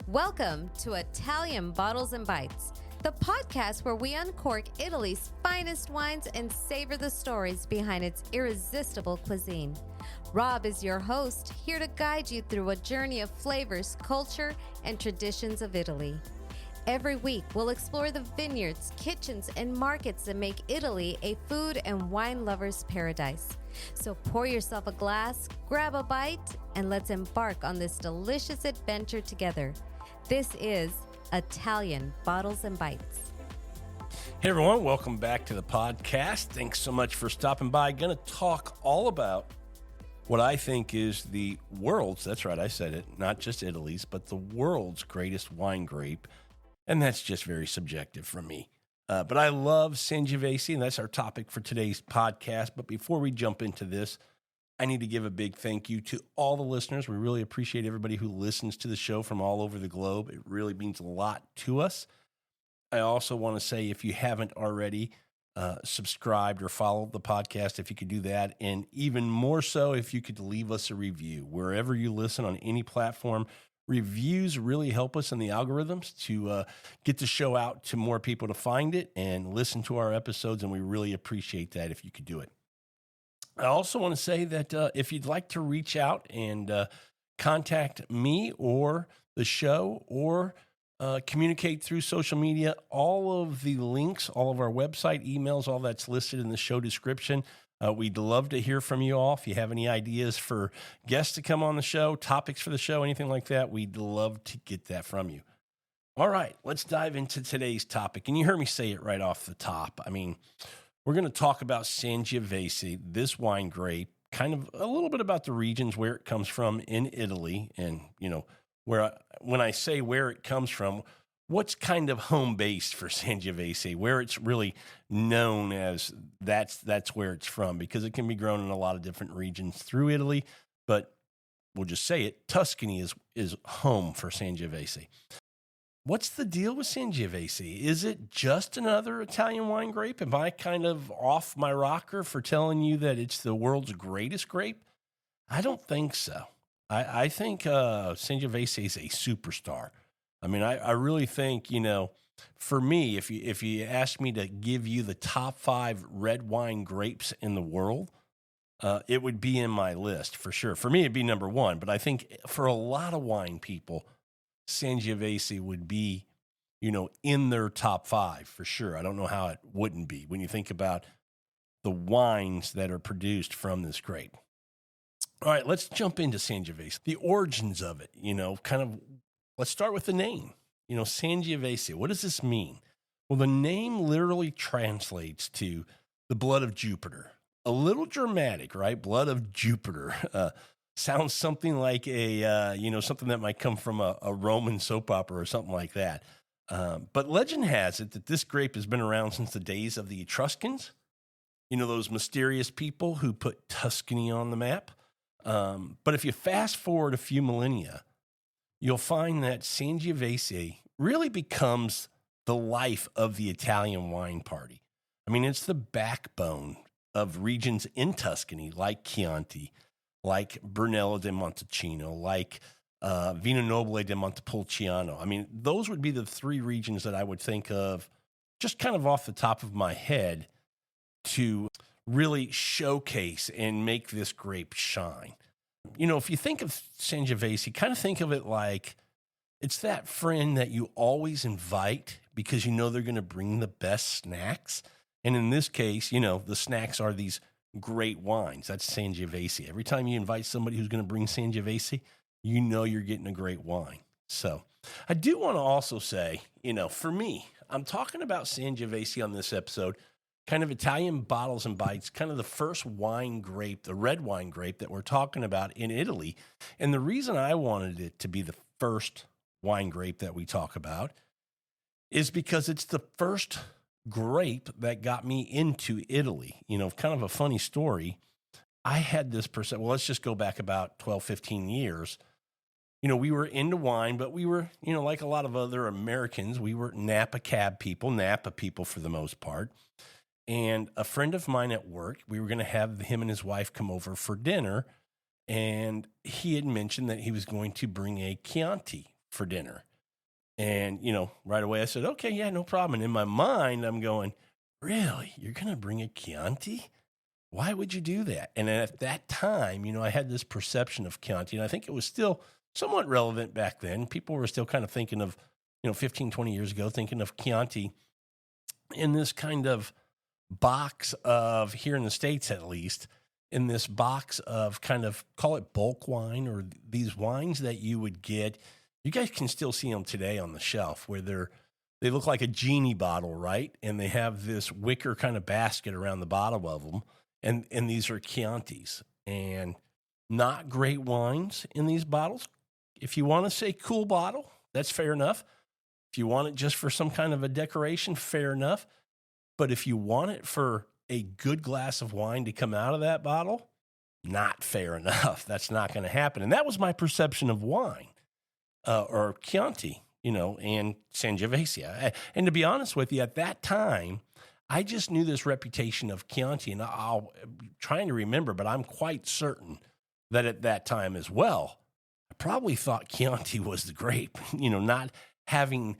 Welcome to Italian Bottles and Bites, the podcast where we uncork Italy's finest wines and savor the stories behind its irresistible cuisine. Rob is your host, here to guide you through a journey of flavors, culture, and traditions of Italy. Every week, we'll explore the vineyards, kitchens, and markets that make Italy a food and wine lover's paradise. So pour yourself a glass, grab a bite, and let's embark on this delicious adventure together. This is Italian Bottles and Bites. Hey everyone, welcome back to the podcast. Thanks so much for stopping by. Going to talk all about what I think is the world's, that's right, I said it, not just Italy's, but the world's greatest wine grape. And that's just very subjective from me. But I love Sangiovese, and that's our topic for today's podcast. But before we jump into this, I need to give a big thank you to all the listeners. We really appreciate everybody who listens to the show from all over the globe. It really means a lot to us. I also want to say, if you haven't already subscribed or followed the podcast, if you could do that, and even more so, if you could leave us a review. Wherever you listen on any platform, reviews really help us in the algorithms to get the show out to more people to find it and listen to our episodes, and we really appreciate that if you could do it. I also want to say that if you'd like to reach out and contact me or the show or communicate through social media, all of the links, all of our website, emails, all that's listed in the show description. We'd love to hear from you all. If you have any ideas for guests to come on the show, topics for the show, anything like that, we'd love to get that from you. All right, let's dive into today's topic. And you heard me say it right off the top. I mean, we're going to talk about Sangiovese, this wine grape, kind of a little bit about the regions where it comes from in Italy. And, you know, when I say where it comes from, what's kind of home base for Sangiovese, where it's really known as that's where it's from, because it can be grown in a lot of different regions through Italy, but we'll just say it, Tuscany is home for Sangiovese. What's the deal with Sangiovese? Is it just another Italian wine grape? Am I kind of off my rocker for telling you that it's the world's greatest grape? I don't think so. I think Sangiovese is a superstar. I mean, I really think, you know, for me, if you asked me to give you the top 5 red wine grapes in the world, it would be in my list for sure. For me, it'd be number 1. But I think for a lot of wine people, Sangiovese would be, you know, in their top 5 for sure. I don't know how it wouldn't be when you think about the wines that are produced from this grape. All right, let's jump into Sangiovese. The origins of it, you know, kind of. Let's start with the name. You know, Sangiovese, what does this mean? Well, the name literally translates to the blood of Jupiter. A little dramatic, right? Blood of Jupiter. Sounds something like something that might come from a Roman soap opera or something like that. But legend has it that this grape has been around since the days of the Etruscans. You know, those mysterious people who put Tuscany on the map. But if you fast forward a few millennia, you'll find that Sangiovese really becomes the life of the Italian wine party. I mean, it's the backbone of regions in Tuscany like Chianti, like Brunello di Montalcino, like Vino Nobile di Montepulciano. I mean, those would be the 3 regions that I would think of just kind of off the top of my head to really showcase and make this grape shine. You know, if you think of Sangiovese, kind of think of it like it's that friend that you always invite because you know they're going to bring the best snacks. And in this case, you know, the snacks are these great wines. That's Sangiovese. Every time you invite somebody who's going to bring Sangiovese, you know you're getting a great wine. So I do want to also say, you know, for me, I'm talking about Sangiovese on this episode, kind of Italian Bottles and Bites, kind of the first wine grape, the red wine grape that we're talking about in Italy. And the reason I wanted it to be the first wine grape that we talk about is because it's the first grape that got me into Italy. You know, kind of a funny story. I had this well, let's just go back about 12, 15 years. You know, we were into wine, but we were, you know, like a lot of other Americans, we were Napa people for the most part. And a friend of mine at work, we were going to have him and his wife come over for dinner. And he had mentioned that he was going to bring a Chianti for dinner. And, right away I said, okay, yeah, no problem. And in my mind, I'm going, really? You're going to bring a Chianti? Why would you do that? And at that time, I had this perception of Chianti, and I think it was still somewhat relevant back then. People were still kind of thinking of, 15, 20 years ago, thinking of Chianti in this kind of box of, here in the States at least, in this box of kind of, call it bulk wine, or these wines that you would get. You guys can still see them today on the shelf where they look like a genie bottle, right? And they have this wicker kind of basket around the bottom of them. And these are Chiantis, and not great wines in these bottles. If you want to say cool bottle, that's fair enough. If you want it just for some kind of a decoration, fair enough. But if you want it for a good glass of wine to come out of that bottle, not fair enough. That's not going to happen. And that was my perception of wine, or Chianti, and Sangiovese. And to be honest with you, at that time, I just knew this reputation of Chianti, and I'm trying to remember, but I'm quite certain that at that time as well, I probably thought Chianti was the grape, not having,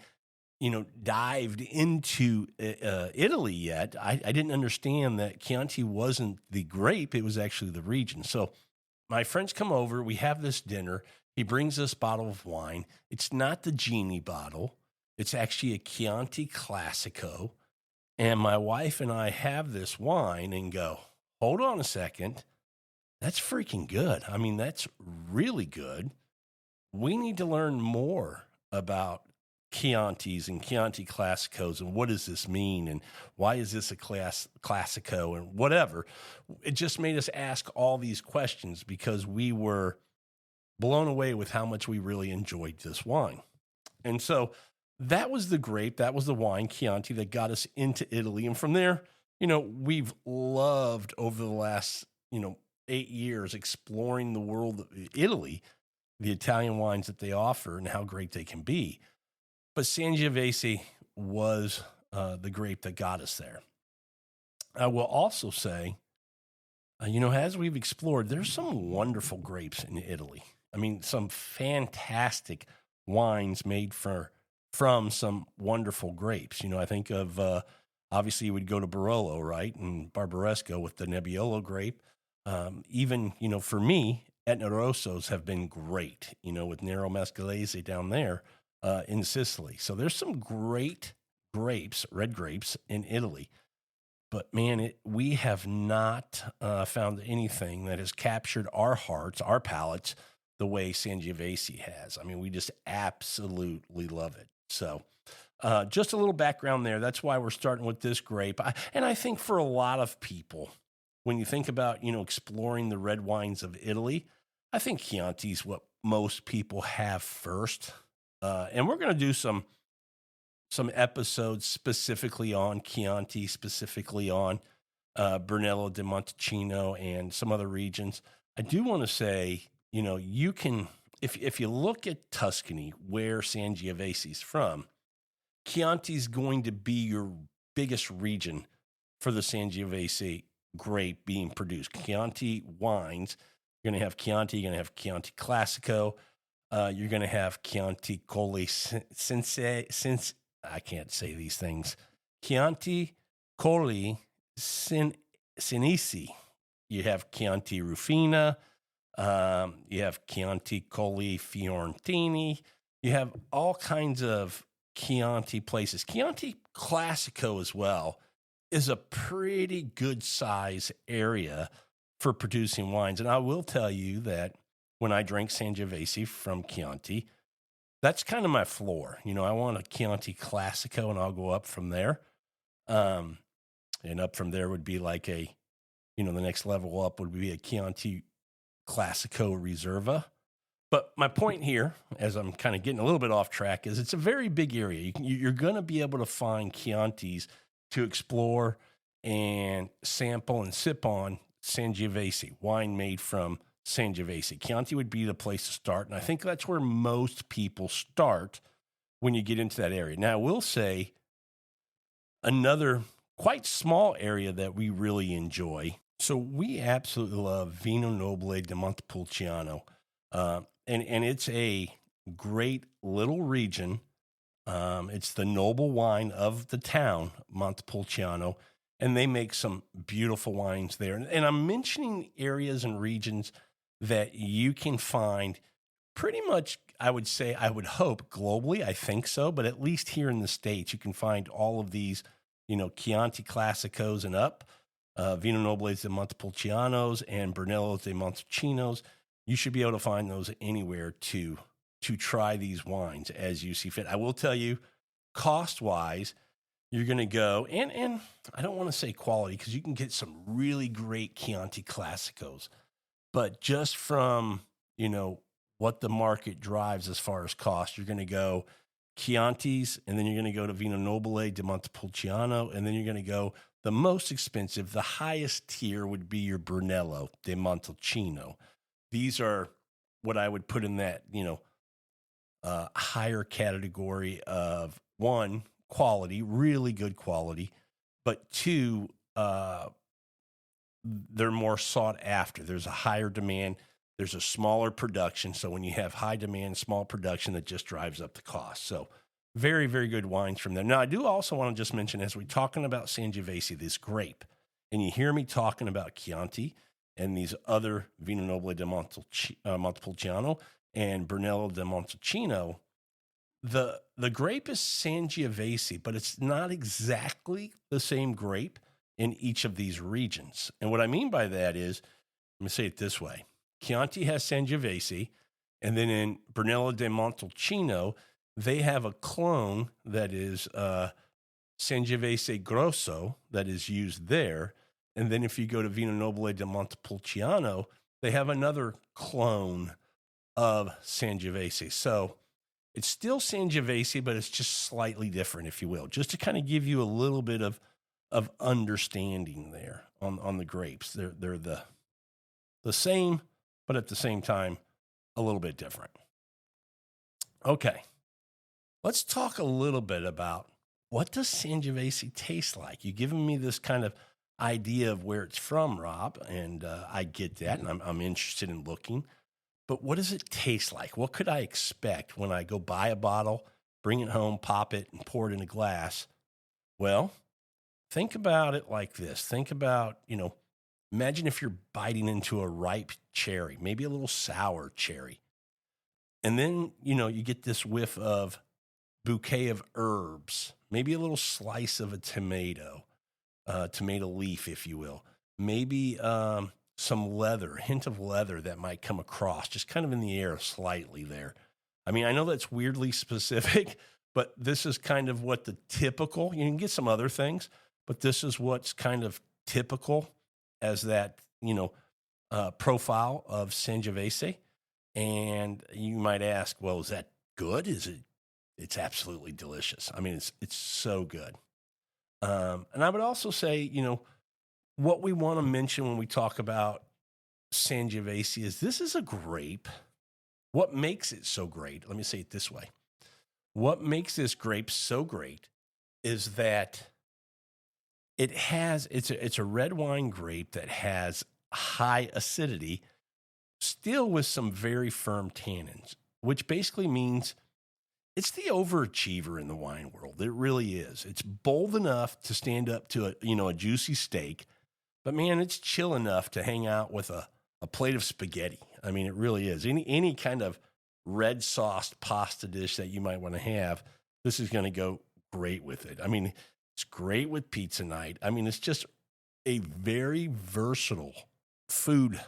dived into Italy yet. I didn't understand that Chianti wasn't the grape, it was actually the region. So my friends come over, we have this dinner, he brings this bottle of wine. It's not the genie bottle, it's actually a Chianti Classico. And my wife and I have this wine and go, hold on a second. That's freaking good. I mean, that's really good. We need to learn more about Chiantis and Chianti Classicos, and what does this mean, and why is this a Classico, and whatever. It just made us ask all these questions because we were blown away with how much we really enjoyed this wine. And so that was the grape, that was the wine, Chianti, that got us into Italy. And from there, we've loved over the last, 8 years exploring the world of Italy, the Italian wines that they offer and how great they can be. But Sangiovese was the grape that got us there. I will also say, as we've explored, there's some wonderful grapes in Italy. I mean, some fantastic wines made from some wonderful grapes. I think of, obviously you would go to Barolo, right? And Barbaresco with the Nebbiolo grape. Even, for me, Etna Rossos have been great, with Nero Mescalese down there in Sicily. So there's some great grapes, red grapes in Italy. But man, we have not found anything that has captured our hearts, our palates, the way Sangiovese has. I mean, we just absolutely love it. So just a little background there. That's why we're starting with this grape. And I think for a lot of people, when you think about, exploring the red wines of Italy, I think Chianti is what most people have first. And we're going to do some episodes specifically on Chianti, specifically on Brunello di Montalcino and some other regions. I do want to say, you can, if you look at Tuscany, where Sangiovese is from, Chianti is going to be your biggest region for the Sangiovese grape being produced. Chianti wines, you're going to have Chianti, you're going to have Chianti Classico, you're going to have Chianti Colli since I can't say these things. Chianti Colli Sinisi. You have Chianti Rufina. You have Chianti Colli Fiorentini. You have all kinds of Chianti places. Chianti Classico as well is a pretty good size area for producing wines. And I will tell you that when I drink Sangiovese from Chianti, that's kind of my floor. I want a Chianti Classico, and I'll go up from there. And up from there would be like the next level up would be a Chianti Classico Reserva. But my point here, as I'm kind of getting a little bit off track, is it's a very big area. You're going to be able to find Chiantis to explore and sample and sip on Sangiovese, wine made from Sangiovese. Chianti would be the place to start, and I think that's where most people start when you get into that area. Now, I will say another quite small area that we really enjoy. So we absolutely love Vino Nobile di Montepulciano, and it's a great little region It's the noble wine of the town, Montepulciano, and they make some beautiful wines there. And I'm mentioning areas and regions that you can find pretty much, I would say, I would hope globally, I think so, but at least here in the States, you can find all of these, Chianti Classicos and up, Vino Nobile di Montepulcianos and Brunello di Montalcinos. You should be able to find those anywhere to try these wines as you see fit. I will tell you, cost-wise, you're going to go, and I don't want to say quality because you can get some really great Chianti Classicos, but just from, what the market drives as far as cost, you're going to go Chianti's, and then you're going to go to Vino Nobile di Montepulciano, and then you're going to go the most expensive, the highest tier would be your Brunello di Montalcino. These are what I would put in that, higher category of one, quality, really good quality, but two, they're more sought after. There's a higher demand. There's a smaller production. So when you have high demand, small production, that just drives up the cost. So very, very good wines from there. Now, I do also want to just mention, as we're talking about Sangiovese, this grape, and you hear me talking about Chianti and these other Vino Nobile di Montepulciano and Brunello di Montalcino, the grape is Sangiovese, but it's not exactly the same grape in each of these regions. And what I mean by that is, let me say it this way. Chianti has Sangiovese, and then in Brunello di Montalcino, they have a clone that is Sangiovese Grosso that is used there. And then if you go to Vino Nobile di Montepulciano, they have another clone of Sangiovese. So it's still Sangiovese, but it's just slightly different, if you will, just to kind of give you a little bit of understanding there on the grapes. They're the same, but at the same time, a little bit different. Okay, let's talk a little bit about what does Sangiovese taste like. You've given me this kind of idea of where it's from, Rob, and I get that, and I'm interested in looking. But what does it taste like? What could I expect when I go buy a bottle, bring it home, pop it, and pour it in a glass? Well, think about it like this. Think about, imagine if you're biting into a ripe cherry, maybe a little sour cherry. And then, you get this whiff of bouquet of herbs, maybe a little slice of a tomato leaf, if you will. Maybe some leather, a hint of leather that might come across, just kind of in the air slightly there. I mean, I know that's weirdly specific, but this is kind of what the typical, you can get some other things, but this is what's kind of typical as that, profile of Sangiovese. And you might ask, well, is that good? It's absolutely delicious. I mean, it's so good. And I would also say, what we want to mention when we talk about Sangiovese is this is a grape. What makes it so great? Let me say it this way. What makes this grape so great is that it's a red wine grape that has high acidity, still with some very firm tannins, which basically means it's the overachiever in the wine world. It really is. It's bold enough to stand up to a juicy steak, but man, it's chill enough to hang out with a plate of spaghetti. I mean, it really is. Any kind of red sauced pasta dish that you might want to have, this is going to go great with it. I mean, it's great with pizza night. I mean, it's just a very versatile food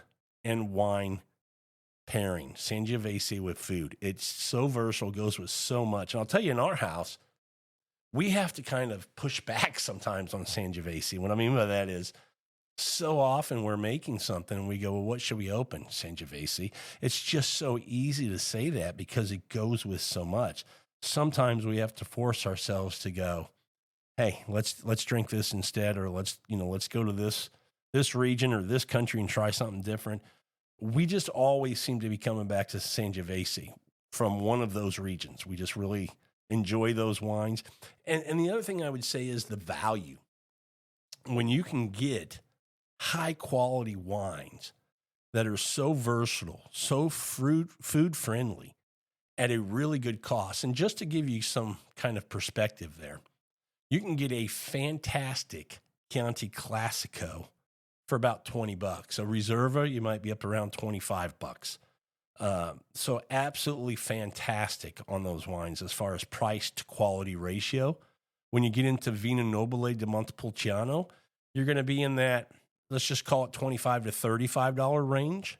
and wine pairing. Sangiovese with food. It's so versatile, goes with so much. And I'll tell you, in our house, we have to kind of push back sometimes on Sangiovese. What I mean by that is, so often we're making something and we go, well, what should we open? Sangiovese. It's just so easy to say that because it goes with so much. Sometimes we have to force ourselves to go, hey, let's drink this instead, or let's go to this region or this country and try something different. We just always seem to be coming back to Sangiovese from one of those regions. We just really enjoy those wines. And the other thing I would say is the value. When you can get high quality wines that are so versatile, so food friendly, at a really good cost. And just to give you some kind of perspective there, you can get a fantastic Chianti Classico for about $20. A Reserva, you might be up around $25. So absolutely fantastic on those wines as far as price to quality ratio. When you get into Vino Nobile di Montepulciano, you're going to be in that, let's just call it $25 to $35 range.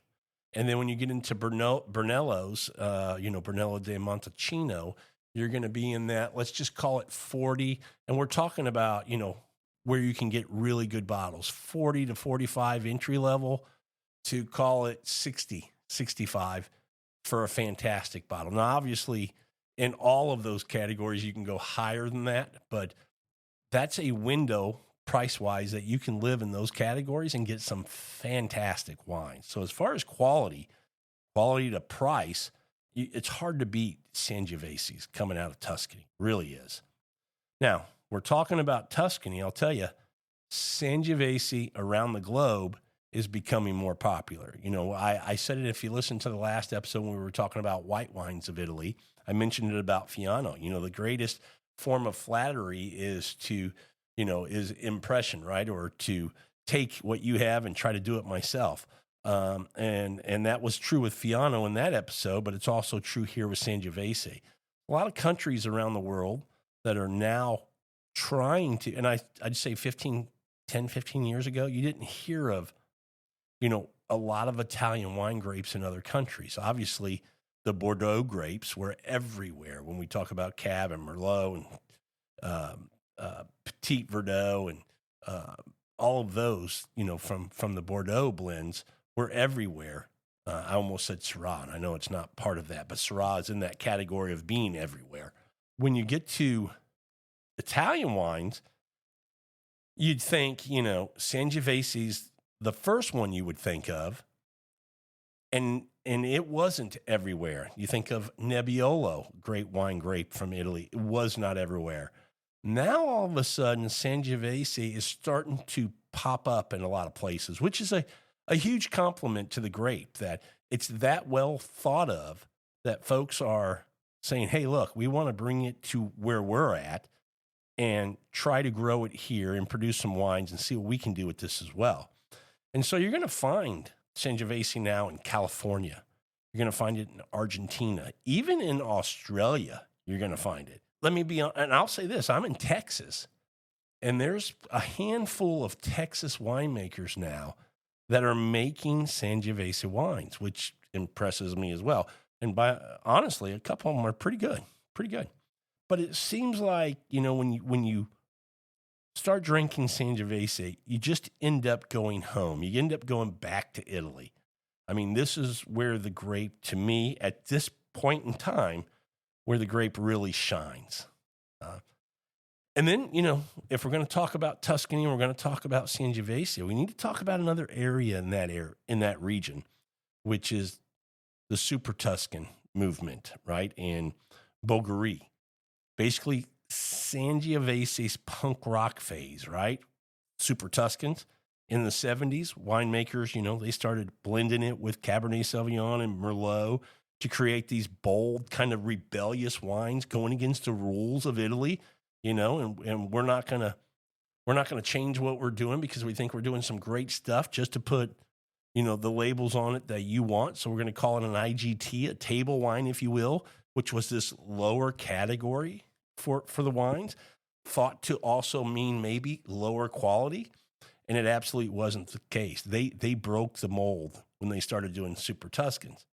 And then when you get into Brunello's, Brunello di Montalcino, you're going to be in that, let's just call it 40. And we're talking about, where you can get really good bottles, 40 to 45 entry level to call it 60, 65 for a fantastic bottle. Now, obviously, in all of those categories, you can go higher than that, but that's a window price-wise that you can live in those categories and get some fantastic wines. So as far as quality to price, it's hard to beat Sangiovese's coming out of Tuscany. It really is. Now, we're talking about Tuscany. I'll tell you, Sangiovese around the globe is becoming more popular. I said it if you listen to the last episode when we were talking about white wines of Italy. I mentioned it about Fiano. The greatest form of flattery is is impression, right? Or to take what you have and try to do it myself. And that was true with Fiano in that episode, but it's also true here with Sangiovese. A lot of countries around the world that are now trying to, and I'd say 15 years ago, you didn't hear of, a lot of Italian wine grapes in other countries. Obviously, the Bordeaux grapes were everywhere when we talk about Cab and Merlot and Petit Verdot and all of those, from the Bordeaux blends were everywhere. I almost said Syrah, and I know it's not part of that, but Syrah is in that category of being everywhere. When you get to Italian wines, you'd think, Sangiovese's the first one you would think of, and it wasn't everywhere. You think of Nebbiolo, great wine grape from Italy. It was not everywhere. Now, all of a sudden, Sangiovese is starting to pop up in a lot of places, which is a huge compliment to the grape, that it's that well thought of that folks are saying, hey, look, we want to bring it to where we're at and try to grow it here and produce some wines and see what we can do with this as well. And so you're going to find Sangiovese now in California. You're going to find it in Argentina. Even in Australia, you're going to find it. Let me be honest, and I'll say this, I'm in Texas, and there's a handful of Texas winemakers now that are making Sangiovese wines, which impresses me as well. And honestly, a couple of them are pretty good. But it seems like, when you start drinking Sangiovese, you just end up going home. You end up going back to Italy. I mean, this is where the grape, to me, at this point in time, where the grape really shines. And then, if we're going to talk about Tuscany and we're going to talk about Sangiovese, we need to talk about another area in that region, which is the Super Tuscan movement, right? And Bulgari. Basically, Sangiovese's punk rock phase, right? Super Tuscans. In the 70s, winemakers, they started blending it with Cabernet Sauvignon and Merlot to create these bold, kind of rebellious wines going against the rules of Italy, and we're not gonna change what we're doing because we think we're doing some great stuff just to put, the labels on it that you want. So we're going to call it an IGT, a table wine, if you will, which was this lower category for the wines, thought to also mean maybe lower quality. And it absolutely wasn't the case. They broke the mold when they started doing Super Tuscans.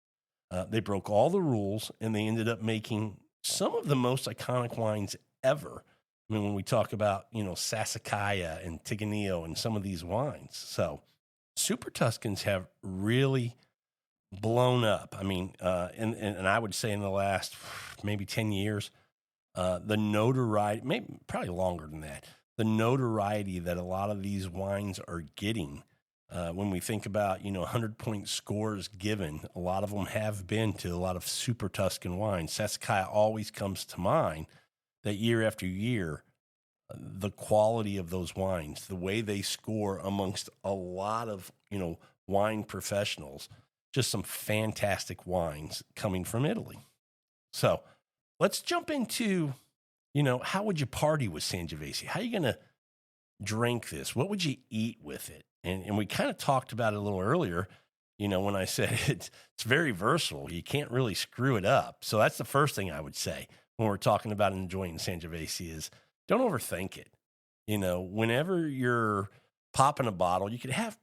They broke all the rules, and they ended up making some of the most iconic wines ever. I mean, when we talk about, Sassicaia and Tiganillo and some of these wines. So Super Tuscans have really blown up. I mean, and I would say in the last maybe 10 years, the notoriety, probably longer than that, the notoriety that a lot of these wines are getting, when we think about, 100-point scores given, a lot of them have been to a lot of Super Tuscan wines. Sassicaia always comes to mind, that year after year, the quality of those wines, the way they score amongst a lot of, wine professionals, just some fantastic wines coming from Italy. So let's jump into, how would you party with Sangiovese? How are you going to drink this? What would you eat with it? And we kind of talked about it a little earlier, when I said it's very versatile. You can't really screw it up. So that's the first thing I would say when we're talking about enjoying Sangiovese is don't overthink it. Whenever you're popping a bottle, you could have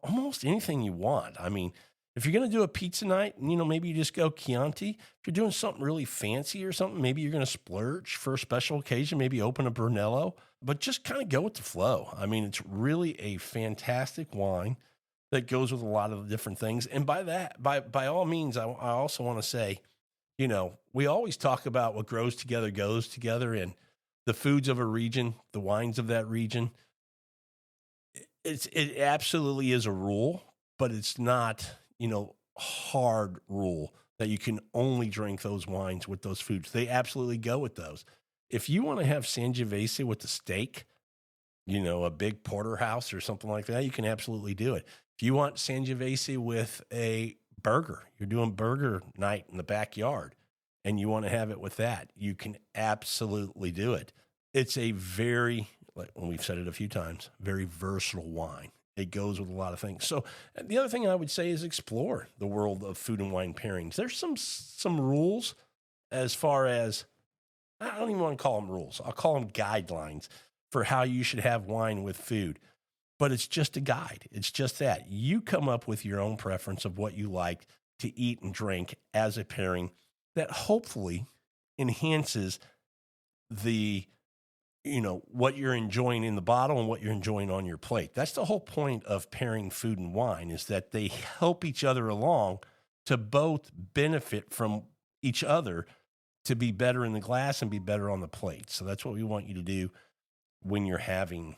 almost anything you want. I mean, if you're going to do a pizza night, maybe you just go Chianti. If you're doing something really fancy or something, maybe you're going to splurge for a special occasion, maybe open a Brunello, but just kind of go with the flow. I mean, it's really a fantastic wine that goes with a lot of different things. And by all means, I also want to say, we always talk about what grows together goes together, and the foods of a region, the wines of that region. It absolutely is a rule, but it's not, hard rule that you can only drink those wines with those foods. They absolutely go with those. If you want to have Sangiovese with the steak, a big porterhouse or something like that, you can absolutely do it. If you want Sangiovese with a burger, you're doing burger night in the backyard, and you want to have it with that, you can absolutely do it. It's a very, like we've said it a few times, very versatile wine. It goes with a lot of things. So the other thing I would say is explore the world of food and wine pairings. There's some rules as far as, I don't even want to call them rules. I'll call them guidelines for how you should have wine with food. But it's just a guide. It's just that. You come up with your own preference of what you like to eat and drink as a pairing that hopefully enhances the what you're enjoying in the bottle and what you're enjoying on your plate. That's the whole point of pairing food and wine, is that they help each other along to both benefit from each other to be better in the glass and be better on the plate. So that's what we want you to do when you're having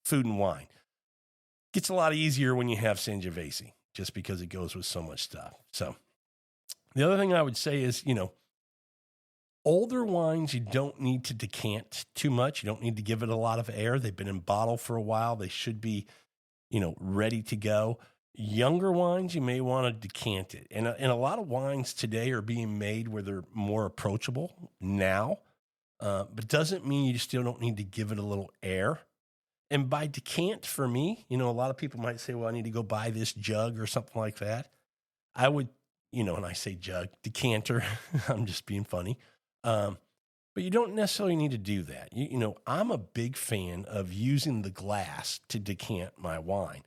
food and wine. Gets a lot easier when you have Sangiovese, just because it goes with so much stuff. So the other thing I would say is, older wines, you don't need to decant too much. You don't need to give it a lot of air. They've been in bottle for a while. They should be, ready to go. Younger wines, you may want to decant it. And a lot of wines today are being made where they're more approachable now, but doesn't mean you still don't need to give it a little air. And by decant, for me, a lot of people might say, well, I need to go buy this jug or something like that. I would, and I say jug, decanter, I'm just being funny. But you don't necessarily need to do that. I'm a big fan of using the glass to decant my wine.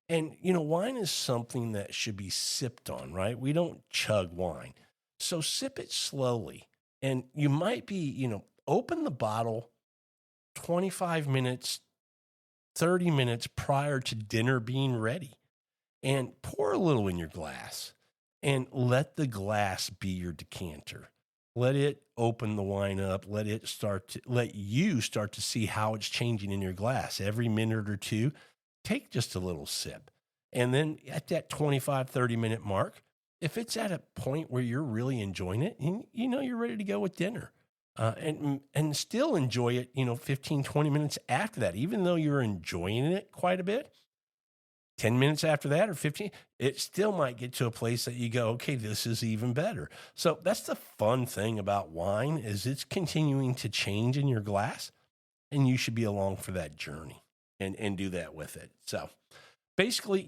And, wine is something that should be sipped on, right? We don't chug wine. So sip it slowly. And you might be, open the bottle 25 minutes, 30 minutes prior to dinner being ready, and pour a little in your glass and let the glass be your decanter. Let it open the wine up. Let you start to see how it's changing in your glass. Every minute or two, take just a little sip. And then at that 25, 30 minute mark, if it's at a point where you're really enjoying it, and you're ready to go with dinner, and still enjoy it, 15, 20 minutes after that, even though you're enjoying it quite a bit, 10 minutes after that or 15, it still might get to a place that you go, okay, this is even better. So that's the fun thing about wine, is it's continuing to change in your glass, and you should be along for that journey and do that with it. So basically,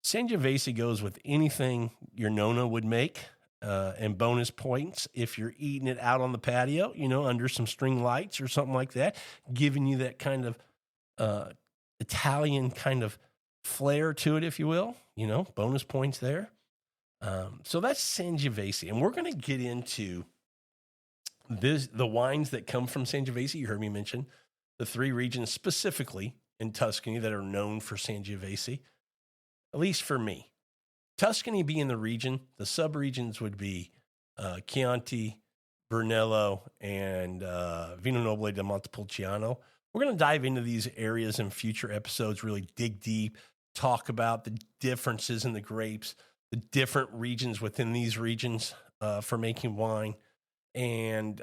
Sangiovese goes with anything your Nona would make, and bonus points if you're eating it out on the patio, under some string lights or something like that, giving you that kind of Italian kind of flair to it, if you will, bonus points there. So that's Sangiovese. And we're going to get into the wines that come from Sangiovese. You heard me mention the 3 regions specifically in Tuscany that are known for Sangiovese, at least for me. Tuscany being the region, the sub-regions would be Chianti, Brunello, and Vino Nobile di Montepulciano. We're going to dive into these areas in future episodes, really dig deep, talk about the differences in the grapes, the different regions within these regions for making wine, and,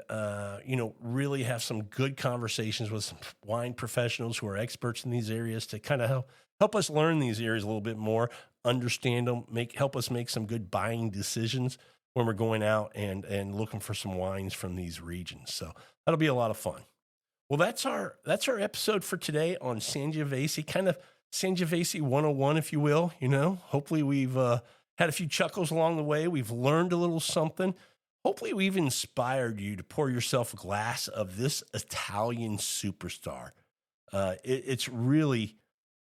really have some good conversations with some wine professionals who are experts in these areas to kind of help us learn these areas a little bit more, understand them, help us make some good buying decisions when we're going out and looking for some wines from these regions. So that'll be a lot of fun. Well, that's our episode for today on Sangiovese, kind of Sangiovese 101, if you will. Hopefully we've had a few chuckles along the way. We've learned a little something. Hopefully we've inspired you to pour yourself a glass of this Italian superstar. It's really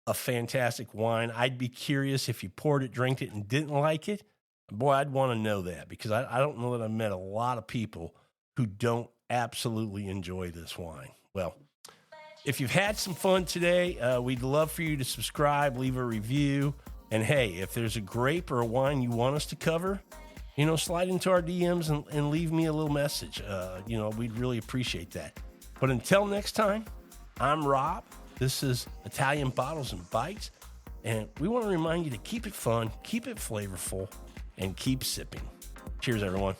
a fantastic wine. I'd be curious if you poured it, drank it, and didn't like it. Boy, I'd want to know that, because I don't know that I've met a lot of people who don't absolutely enjoy this wine. Well, if you've had some fun today, we'd love for you to subscribe, leave a review. And hey, if there's a grape or a wine you want us to cover, slide into our DMs and leave me a little message. We'd really appreciate that. But until next time, I'm Rob. This is Italian Bottles and Bites. And we want to remind you to keep it fun, keep it flavorful, and keep sipping. Cheers, everyone.